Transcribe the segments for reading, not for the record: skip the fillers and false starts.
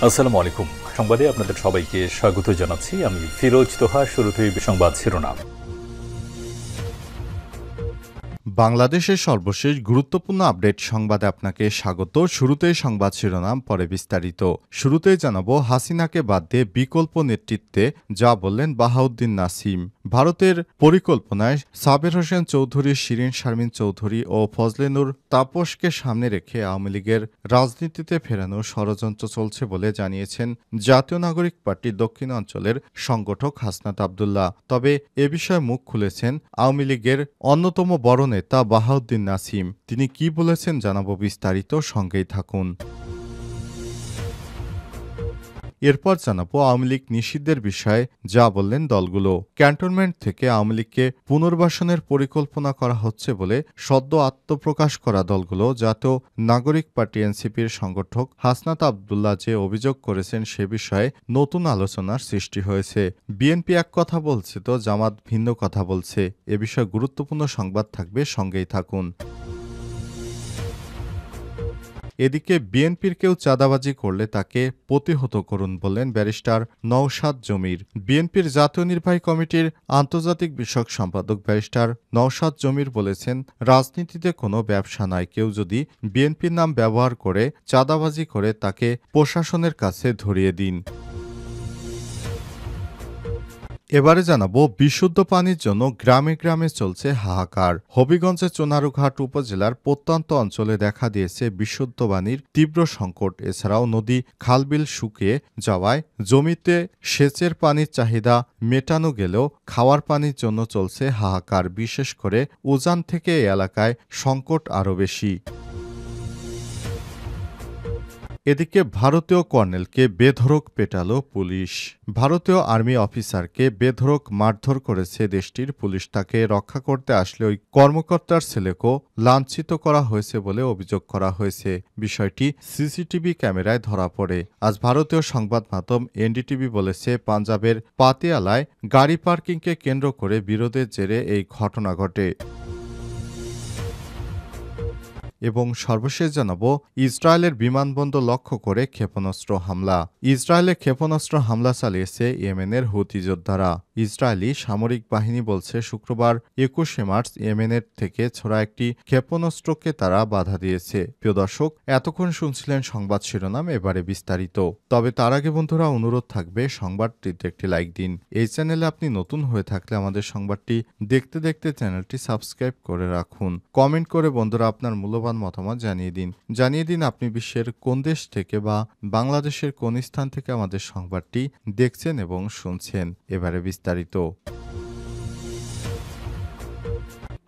আসসালামু আলাইকুম। সংবাদে আপনাদের সবাইকে স্বাগত জানাচ্ছি। আমি ফিরোজ তোহা। শুরুতেই সংবাদ শিরোনাম। বাংলাদেশের সর্বশেষ গুরুত্বপূর্ণ আপডেট সংবাদে আপনাকে স্বাগত। শুরুতেই সংবাদ শিরোনাম, পরে বিস্তারিত। শুরুতেই জানাবো, হাসিনাকে বাদ দিয়ে বিকল্প নেতৃত্বে যা বললেন বাহাউদ্দিন নাসিম। ভারতের পরিকল্পনায় সাবের হোসেন চৌধুরী, শিরিন শারমিন চৌধুরী ও ফজলে নূর তাপসকে সামনে রেখে আওয়ামী লীগের রাজনীতিতে ফেরানোর ষড়যন্ত্র চলছে বলে জানিয়েছেন জাতীয় নাগরিক পার্টি দক্ষিণ অঞ্চলের সংগঠক হাসনাত আবদুল্লাহ। তবে এ বিষয়ে মুখ খুলেছেন আওয়ামী লীগের অন্যতম বড় নেতা বাহাউদ্দিন নাসিম। তিনি কি বলেছেন জানাবো বিস্তারিত, সঙ্গেই থাকুন। এরপর জানাবো আওয়ামী লীগ নিষিদ্ধের বিষয়ে যা বললেন দলগুলো। ক্যান্টনমেন্ট থেকে আওয়ামী লীগকে পুনর্বাসনের পরিকল্পনা করা হচ্ছে বলে সদ্য আত্মপ্রকাশ করা দলগুলো জাতীয় নাগরিক পার্টি এনসিপির সংগঠক হাসনাত আবদুল্লাহ যে অভিযোগ করেছেন সে বিষয়ে নতুন আলোচনার সৃষ্টি হয়েছে। বিএনপি এক কথা বলছে তো জামাত ভিন্ন কথা বলছে। এ বিষয়ে গুরুত্বপূর্ণ সংবাদ থাকবে, সঙ্গেই থাকুন। এদিকে বিএনপির কেউ চাঁদাবাজি করলে তাকে প্রতিহত করুন বললেন ব্যারিস্টার নওশাদ জমির। বিএনপির জাতীয় নির্বাহী কমিটির আন্তর্জাতিক বিষয়ক সম্পাদক ব্যারিস্টার নওশাদ জমির বলেছেন, রাজনীতিতে কোনো ব্যবসা নয়। কেউ যদি বিএনপির নাম ব্যবহার করে চাঁদাবাজি করে তাকে প্রশাসনের কাছে ধরিয়ে দিন। এবারে জানাবো, বিশুদ্ধ পানির জন্য গ্রামে গ্রামে চলছে হাহাকার। হবিগঞ্জের চুনারুঘাট উপজেলার প্রত্যন্ত অঞ্চলে দেখা দিয়েছে বিশুদ্ধ পানির তীব্র সংকট। এছাড়াও নদী খালবিল শুকিয়ে যাওয়ায় জমিতে সেচের পানির চাহিদা মেটানো গেলেও খাওয়ার পানির জন্য চলছে হাহাকার। বিশেষ করে উজান থেকে এই এলাকায় সংকট আরও বেশি। এদিকে ভারতীয় কর্নেলকে বেধড়ক পেটালো পুলিশ। ভারতীয় আর্মি অফিসারকে বেধড়ক মারধর করেছে দেশটির পুলিশ। তাকে রক্ষা করতে আসলে ওই কর্মকর্তার ছেলেকেও লাঞ্ছিত করা হয়েছে বলে অভিযোগ করা হয়েছে। বিষয়টি সিসিটিভি ক্যামেরায় ধরা পড়ে। আজ ভারতীয় সংবাদ মাধ্যম এনডিটিভি বলেছে, পাঞ্জাবের পাতিয়ালায় গাড়ি পার্কিংকে কেন্দ্র করে বিরোধের জেরে এই ঘটনা ঘটে। এবং সর্বশেষ জানাবো, ইসরায়েলের বিমানবন্দর লক্ষ্য করে ক্ষেপণাস্ত্র হামলা। ইসরায়েলে ক্ষেপণাস্ত্র হামলা চালিয়েছে ইয়েমেনের হুতি যোদ্ধারা। ইসরায়েলি সামরিক বাহিনী বলছে, শুক্রবার ২১শে মার্চ ইয়েমেনের থেকে ছোড়া একটি ক্ষেপণাস্ত্রকে তারা বাধা দিয়েছে। প্রিয় দর্শক, এতক্ষণ শুনছিলেন সংবাদ শিরোনাম, এবারে বিস্তারিত। তবে তার আগে বন্ধুরা, অনুরোধ থাকবে সংবাদটিতে একটি লাইক দিন। এই চ্যানেলে আপনি নতুন হয়ে থাকলে আমাদের সংবাদটি দেখতে দেখতে চ্যানেলটি সাবস্ক্রাইব করে রাখুন। কমেন্ট করে বন্ধুরা আপনার মূল্যবান মতামত জানিয়ে দিন আপনি বিশ্বের কোন দেশ থেকে বা বাংলাদেশের কোন স্থান থেকে আমাদের সংবাদটি দেখছেন এবং শুনছেন। এবারে বিস্তারিত।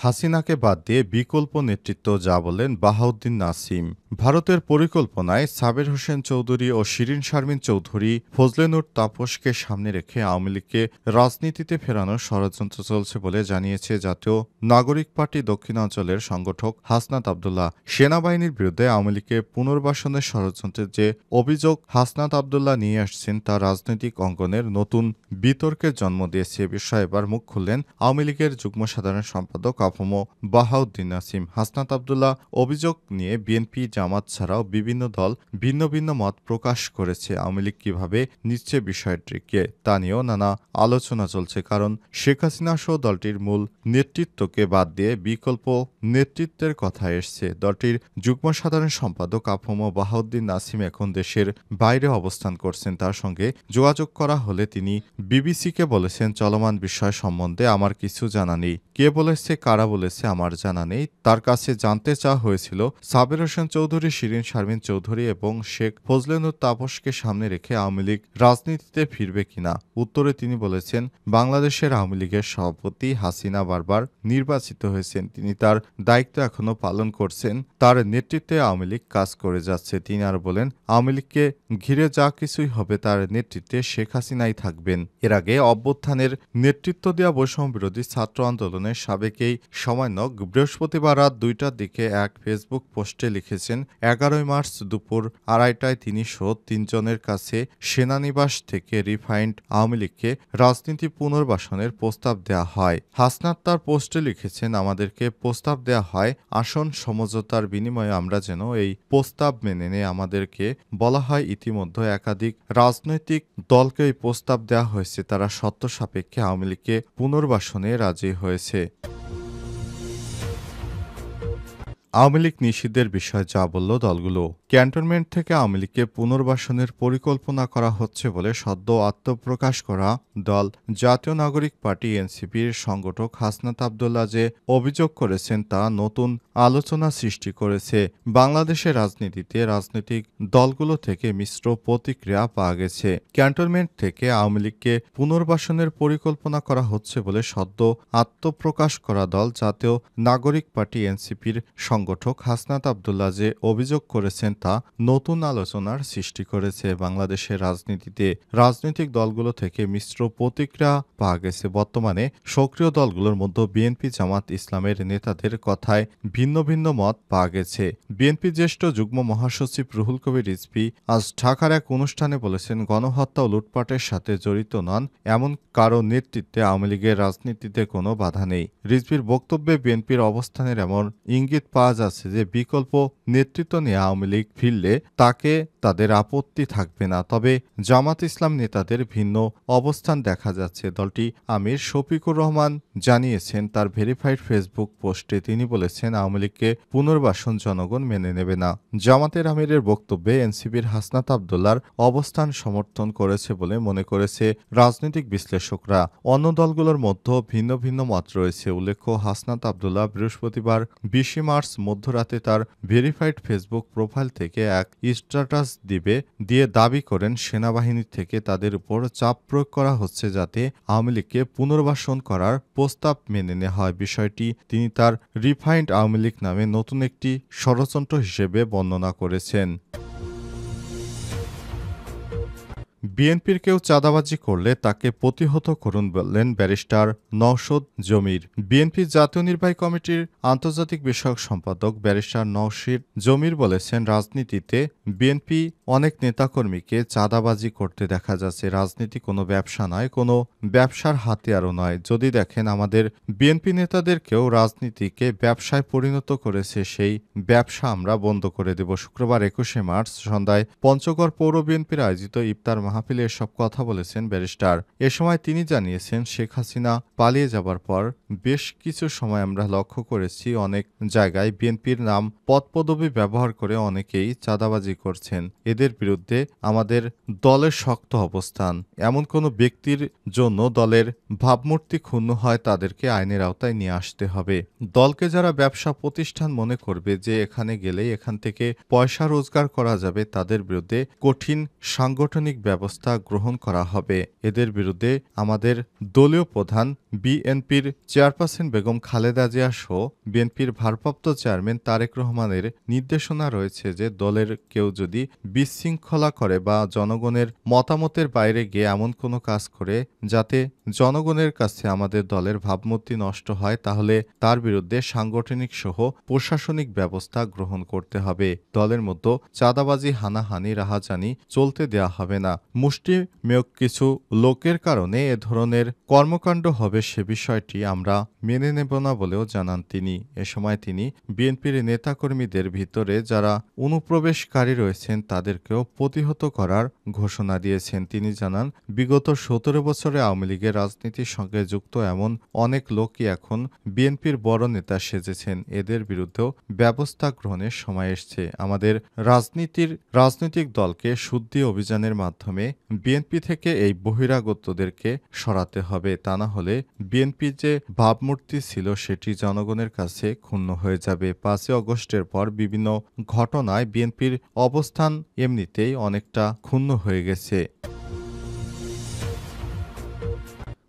হাসিনাকে বাদ দিয়ে বিকল্প নেতৃত্ব যা বললেন বাহাউদ্দিন নাসিম। ভারতের পরিকল্পনায় সাবের হোসেন চৌধুরী ও শিরিন শারমিন চৌধুরী, ফজলে নূর তাপসকে সামনে রেখে আওয়ামী লীগকে রাজনীতিতে ফেরানোর ষড়যন্ত্র চলছে বলে জানিয়েছে জাতীয় নাগরিক পার্টি দক্ষিণাঞ্চলের সংগঠক হাসনাত আবদুল্লাহ। সেনাবাহিনীর বিরুদ্ধে আওয়ামী লীগকে পুনর্বাসনের ষড়যন্ত্রের যে অভিযোগ হাসনাত আবদুল্লাহ নিয়ে আসছেন তা রাজনৈতিক অঙ্গনের নতুন বিতর্কের জন্ম দিয়েছে। এ বিষয়ে এবার মুখ খুললেন আওয়ামী লীগের যুগ্ম সাধারণ সম্পাদক আফম বাহাউদ্দিন নাসিম। হাসনাত আবদুল্লাহ অভিযোগ নিয়ে বিএনপি, জামাত ছাড়াও বিভিন্ন দল ভিন্ন ভিন্ন মত প্রকাশ করেছে। আওয়ামী লীগ কিভাবে নিচ্ছে বিষয়টিকে তা নিয়েও নানা আলোচনা চলছে। কারণ শেখ হাসিনা সহ দলটির মূল নেতৃত্বকে বাদ দিয়ে বিকল্প নেতৃত্বের কথা এসছে। দলটির যুগ্ম সাধারণ সম্পাদক আফম বাহাউদ্দিন নাসিম এখন দেশের বাইরে অবস্থান করছেন। তার সঙ্গে যোগাযোগ করা হলে তিনি বিবিসিকে বলেছেন, চলমান বিষয় সম্বন্ধে আমার কিছু জানা নেই। কে বলেছে, কারা বলেছে আমার জানা নেই। তার কাছে জানতে চাওয়া হয়েছিল সাবের হোসেন চৌধুরী, শিরিন শারমিন চৌধুরী এবং শেখ ফজলে নূর তাপসকে সামনে রেখে আওয়ামী লীগ রাজনীতিতে ফিরবে কিনা। উত্তরে তিনি বলেছেন, বাংলাদেশের আওয়ামী লীগের সভাপতি হাসিনা বারবার নির্বাচিত হয়েছেন, তিনি তার দায়িত্ব এখনো পালন করছেন, তার নেতৃত্বে আওয়ামী লীগ কাজ করে যাচ্ছে। তিনি আর বলেন, আওয়ামী লীগকে ঘিরে যা কিছুই হবে তার নেতৃত্বে শেখ হাসিনাই থাকবেন। এর আগে অভ্যুত্থানের নেতৃত্ব দেওয়া বৈষম্য বিরোধী ছাত্র আন্দোলনের সাবেক এই সমন্বয়ক বৃহস্পতিবার রাত ২টার দিকে এক ফেসবুক পোস্টে লিখেছেন, ১১ মার্চ দুপুর ২:৩০টায় তিনি সহ ৩ জনের কাছে সেনানিবাস থেকে রিফাইন্ড আওয়ামী লীগকে রাজনীতি পুনর্বাসনের প্রস্তাব দেওয়া হয়। হাসনাত তার পোস্টে লিখেছেন, আমাদেরকে প্রস্তাব দেওয়া হয় আসন সমঝোতার বিনিময়ে আমরা যেন এই প্রস্তাব মেনে নেই। আমাদেরকে বলা হয় ইতিমধ্যে একাধিক রাজনৈতিক দলকে এই প্রস্তাব দেওয়া হয়েছে, তারা শর্ত সাপেক্ষে আওয়ামী লীগকে পুনর্বাসনে রাজি হয়েছে। আওয়ামী লীগ নিষিদ্ধের বিষয়ে যা বলল দলগুলো। ক্যান্টনমেন্ট থেকে আওয়ামী লীগকে পুনর্বাসনের পরিকল্পনা করা হচ্ছে বলে সদ্য আত্মপ্রকাশ করা দল জাতীয় নাগরিক পার্টি এনসিপির সংগঠক হাসনাত আব্দুল্লাহ যে অভিযোগ করেছেন তা নতুন আলোচনা সৃষ্টি করেছে। বাংলাদেশের রাজনীতিতে রাজনৈতিক দলগুলো থেকে মিশ্র প্রতিক্রিয়া পাওয়া গেছে। ক্যান্টনমেন্ট থেকে আওয়ামী লীগকে পুনর্বাসনের পরিকল্পনা করা হচ্ছে বলে সদ্য আত্মপ্রকাশ করা দল জাতীয় নাগরিক পার্টি এনসিপির সংগঠক হাসনাত আব্দুল্লাহ যে অভিযোগ করেছেন তা নতুন আলোচনার সৃষ্টি করেছে। বাংলাদেশের রাজনীতিতে রাজনৈতিক দলগুলো থেকে মিশ্র প্রতিক্রিয়া পাওয়া গেছে। বর্তমানে সক্রিয় দলগুলোর মধ্যে বিএনপি জামাত ইসলামের নেতাদের কথায় ভিন্ন ভিন্ন মত পাওয়া গেছে। বিএনপি জ্যেষ্ঠ যুগ্ম মহাসচিব রুহুল কবির রিজভী আজ ঢাকার এক অনুষ্ঠানে বলেছেন, গণহত্যা ও লুটপাটের সাথে জড়িত নন এমন কারো নেতৃত্বে আওয়ামী লীগের রাজনীতিতে কোনো বাধা নেই। রিজভীর বক্তব্যে বিএনপির অবস্থানের এমন ইঙ্গিত পাওয়া যাচ্ছে যে বিকল্প নেতৃত্ব নিয়ে আওয়ামী লীগ ফিরলে তাকে তাদের আপত্তি থাকবে না। তবে জামাত ইসলাম নেতাদের ভিন্ন অবস্থান দেখা যাচ্ছে। দলটি আমির শফিকুর রহমান জানিয়েছেন তার ভেরিফাইড ফেসবুক পোস্টে। তিনি বলেছেন, আওয়ামী লীগকে পুনর্বাসন জনগণ মেনে নেবে না। জামাতের আমিরের বক্তব্যে এনসিপির হাসনাত আব্দুল্লাহর অবস্থান সমর্থন করেছে বলে মনে করেছে রাজনৈতিক বিশ্লেষকরা। অন্য দলগুলোর মধ্যে ভিন্ন ভিন্ন মত রয়েছে। উল্লেখ্য, হাসনাত আব্দুল্লাহ বৃহস্পতিবার ২০ মার্চ মধ্যরাতে তার ভেরিফাইড ফেসবুক প্রোফাইল থেকে এক স্ট্যাটাস দিয়ে দাবি করেন সেনাবাহিনী থেকে তাদের উপর চাপ প্রয়োগ করা হচ্ছে যাতে আওয়ামী লীগকে পুনর্বাসন করার প্রস্তাব মেনে নেওয়া হয়। বিষয়টি তিনি তার রিফাইন্ড আওয়ামী লীগ নামে নতুন একটি ষড়যন্ত্র হিসেবে বর্ণনা করেছেন। বিএনপির কেউ চাঁদাবাজি করলে তাকে প্রতিহত করুন বললেন ব্যারিস্টার নওশাদ জমির। বিএনপির জাতীয় নির্বাহী কমিটির আন্তর্জাতিক বিষয়ক সম্পাদক ব্যারিস্টার নওশাদ জমির বলেছেন, রাজনীতিতে বিএনপি অনেক নেতাকর্মীকে চাঁদাবাজি করতে দেখা যাচ্ছে। রাজনীতি কোনো ব্যবসা নয়, কোনো ব্যবসার হাতিয়ারও নয়। যদি দেখেন আমাদের বিএনপি নেতাদের কেউ রাজনীতিকে ব্যবসায় পরিণত করেছে, সেই ব্যবসা আমরা বন্ধ করে দেব। শুক্রবার ২১শে মার্চ সন্ধ্যায় পঞ্চগড় পৌর বিএনপির আয়োজিত ইফতার মাহফিলে এসব কথা বলেছেন ব্যারিস্টার। এ সময় তিনি জানিয়েছেন, শেখ হাসিনা পালিয়ে যাবার পর বেশ কিছু সময় আমরা লক্ষ্য করেছি অনেক জায়গায় বিএনপির নাম পদপদবি ব্যবহার করে অনেকেই চাঁদাবাজি করছেন। এদের বিরুদ্ধে আমাদের দলের শক্ত অবস্থান। এমন কোনো ব্যক্তির জন্য দলের ভাবমূর্তি ক্ষুণ্ণ হয় তাদেরকে আইনের আওতায় নিয়ে আসতে হবে। দলকে যারা ব্যবসা প্রতিষ্ঠান মনে করবে যে এখানে গেলেই এখান থেকে পয়সা রোজগার করা যাবে, তাদের বিরুদ্ধে কঠিন সাংগঠনিক ব্যবস্থা গ্রহণ করা হবে। এদের বিরুদ্ধে আমাদের দলীয় প্রধান বিএনপির চেয়ারপারসন বেগম খালেদা জিয়া সহ বিএনপির ভারপ্রাপ্ত চেয়ারম্যান তারেক রহমানের নির্দেশনা রয়েছে যে দলের কেউ যদি বিশৃঙ্খলা করে বা জনগণের মতামতের বাইরে গিয়ে এমন কোনো কাজ করে যাতে জনগণের কাছে আমাদের দলের ভাবমূর্তি নষ্ট হয়, তাহলে তার বিরুদ্ধে সাংগঠনিক সহ প্রশাসনিক ব্যবস্থা গ্রহণ করতে হবে। দলের মধ্যে চাঁদাবাজি, হানাহানি, রাহাজানি চলতে দেওয়া হবে না। মুষ্টিমেয় কিছু লোকের কারণে এ ধরনের কর্মকাণ্ড হবে সে বিষয়টি আমরা মেনে নেব না বলেও জানান তিনি। এ সময় তিনি বিএনপির নেতাকর্মীদের ভিতরে যারা অনুপ্রবেশকারী রয়েছেন তাদেরকেও প্রতিহত করার ঘোষণা দিয়েছেন। তিনি জানান, বিগত ১৭ বছরে আওয়ামী লীগের রাজনীতির সঙ্গে যুক্ত এমন অনেক লোকই এখন বিএনপির বড় নেতা সেজেছেন। এদের বিরুদ্ধেও ব্যবস্থা গ্রহণের সময় এসছে। আমাদের রাজনৈতিক দলকে শুদ্ধি অভিযানের মাধ্যমে বিএনপি থেকে এই বহিরাগতদেরকে সরাতে হবে। তা না হলে বিএনপির যে ভাবমূর্তি ছিল সেটি জনগণের কাছে ক্ষুণ্ণ হয়ে যাবে। ৫ই আগস্টের পর বিভিন্ন ঘটনায় বিএনপির অবস্থান এমনিতেই অনেকটা ক্ষুণ্ণ হয়ে গেছে।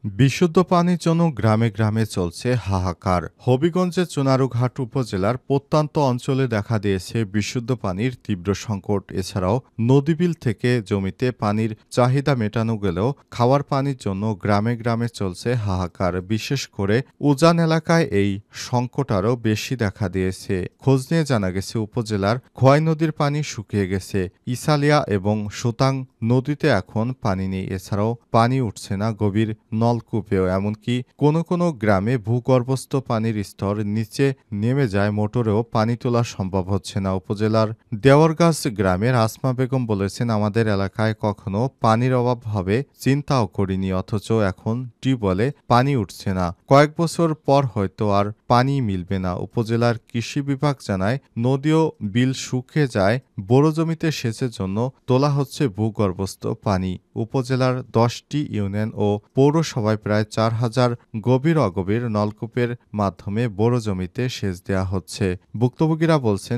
বিশুদ্ধ পানির জন্য গ্রামে গ্রামে চলছে হাহাকার। হবিগঞ্জের চুনারুঘাট উপজেলার প্রত্যন্ত অঞ্চলে দেখা দিয়েছে বিশুদ্ধ পানির তীব্র সংকট। এছাড়াও নদীবিল থেকে জমিতে পানির চাহিদা মেটানো গেলেও খাওয়ার পানির জন্য গ্রামে গ্রামে চলছে হাহাকার। বিশেষ করে উজান এলাকায় এই সংকট আরও বেশি দেখা দিয়েছে। খোঁজ নিয়ে জানা গেছে উপজেলার খোয়াই নদীর পানি শুকিয়ে গেছে। ইসালিয়া এবং সুতাং নদীতে এখন পানি নেই। এছাড়াও পানি উঠছে না গভীর নলকূপেও। এমনকি কোনো কোনো গ্রামে ভূগর্ভস্থ পানির স্তর নিচে নেমে যায়, মোটরেও পানি তোলা সম্ভব হচ্ছে না। উপজেলার দেওয়ারগাছ গ্রামের আসমা বেগম বলেছেন, আমাদের এলাকায় কখনো পানির অভাব হবে চিন্তাও করিনি, অথচ এখন টিউবওয়েলে পানি উঠছে না। কয়েক বছর পর হয়তো আর পানি মিলবে না। উপজেলার কৃষি বিভাগ জানায়, নদী ও বিল শুকিয়ে যায়, বোরো জমিতে সেচের জন্য তোলা হচ্ছে ভূগর্ভস্থ পানি। উপজেলার 10টি ইউনিয়ন ও পৌরসভায় প্রায় 4,000 গভীর অগভীর নলকূপের মাধ্যমে বোরো জমিতে সেচ দেওয়া হচ্ছে। ভুক্তভোগীরা বলছেন,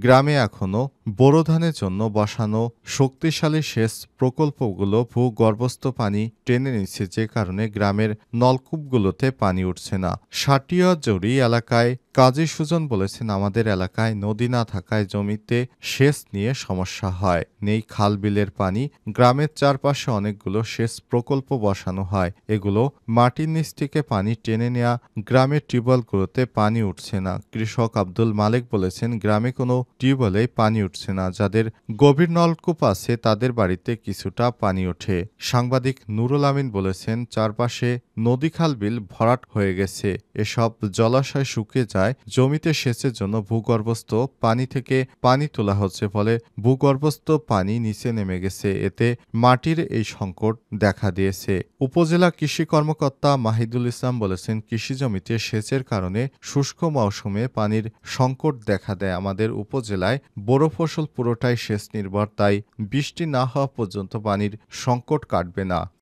গ্রামে এখনও বোরো ধানের জন্য বসানো শক্তিশালী সেচ প্রকল্পগুলো ভূগর্ভস্থ পানি টেনে নিচ্ছে, যে কারণে গ্রামের নলকূপগুলোতে পানি উঠছে না। সাটিয়াজুড়ি এলাকায় কাজী সুজন বলেছেন, আমাদের এলাকায় নদী না থাকায় জমিতে সেচ নিয়ে সমস্যা হয়। নেই খাল বিলের পানি। গ্রামের চারপাশে অনেকগুলো সেচ প্রকল্প বসানো হয়, এগুলো মাটির নিচ থেকে পানি টেনে নেওয়া। গ্রামের টিউবওয়েলগুলোতে পানি উঠছে না। কৃষক আব্দুল মালেক বলেছেন, গ্রামে কোনো টিউবওয়েলে পানি উঠছে না। যাদের গভীর নলকূপ আছে তাদের বাড়িতে কিছুটা পানি ওঠে। সাংবাদিক নুরুল আমিন বলেছেন, চারপাশে নদী খাল বিল ভরাট হয়ে গেছে। এসব জলাশয় শুকিয়ে যায়। জমিতে সেচের জন্য ভূগর্ভস্থ পানি থেকে পানি তোলা হচ্ছে, ফলে ভূগর্ভস্থ পানি নিচে নেমে গেছে। এতে মাটির এই সংকট দেখা দিয়েছে। উপজেলা কৃষি কর্মকর্তা মাহিদুল ইসলাম বলেছেন, কৃষি জমিতে সেচের কারণে শুষ্ক মৌসুমে পানির সংকট দেখা দেয়। আমাদের উপজেলায় বোরো ফসল পুরোটাই সেচ নির্ভর, তাই বৃষ্টি না হওয়া পর্যন্ত পানির সংকট কাটবে না।